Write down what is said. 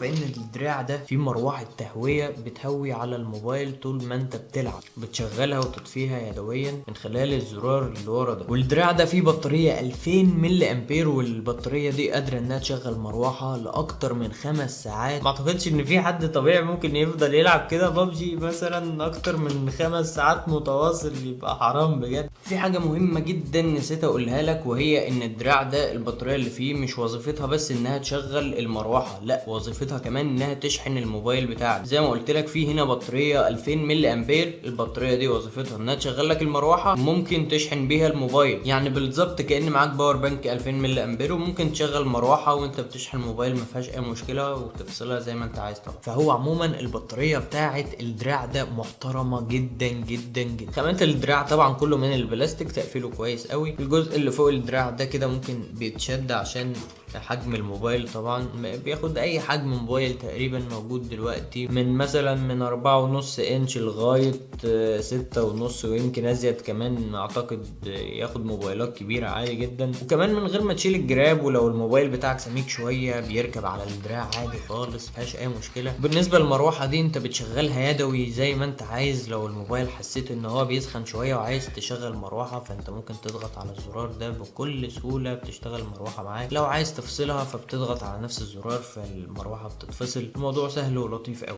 تعرف ان الدراع ده فيه مروحة تهوية بتهوي على الموبايل طول ما انت بتلعب، بتشغلها وتطفيها يدويا من خلال الزرار اللي ورا ده. والدراع ده فيه بطارية 2000 ملي امبير، والبطارية دي قادرة انها تشغل مروحة لاكتر من 5 ساعات. ما اعتقدش ان في حد طبيعي ممكن يفضل يلعب كده ببجي مثلا اكتر من 5 ساعات متواصل، يبقى حرام بجد. في حاجة مهمة جدا نسيت اقولها لك، وهي ان الدراع ده البطارية اللي فيه مش وظيفتها بس انها تشغل المروحة، لا وظيفتها كمان انها تشحن الموبايل بتاعك. زي ما قلت لك في هنا بطارية 2000 ملي امبير، البطارية دي وظيفتها انها تشغل لك المروحة، ممكن تشحن بيها الموبايل. يعني بالظبط كأن معاك باور بانك 2000 ملي امبير، وممكن تشغل مروحة وانت بتشحن الموبايل، ما فيهاش اي مشكلة، وتفصلها زي ما انت عايز طبعا. فهو عموما البطارية بتاعت الدراع ده محترمة جدا جدا جدا. خامات الدراع طبعا كله من البلاستيك، تقفيله كويس قوي. الجزء اللي فوق الدراع ده كده ممكن بيتشد عشان حجم الموبايل، طبعا بياخد اي حجم موبايل تقريبا موجود دلوقتي، من مثلا من 4.5 انش لغاية 6.5، ويمكن ازيد كمان اعتقد ياخد موبايلات كبيرة عادي جدا. وكمان من غير ما تشيل الجراب، ولو الموبايل بتاعك سميك شوية بيركب على الدراع عادي خالص، مفيهاش اي مشكلة. بالنسبة للمروحة دي انت بتشغلها يدوي زي ما انت عايز. لو الموبايل حسيت ان هو بيسخن شوية وعايز تشغل مروحة، فانت ممكن تضغط على الزرار ده بكل سهولة بتشتغل المروحة معاك. لو عايز تفصلها فبتضغط على نفس الزرار فالمروحة بتتفصل. الموضوع سهل ولطيف قوي.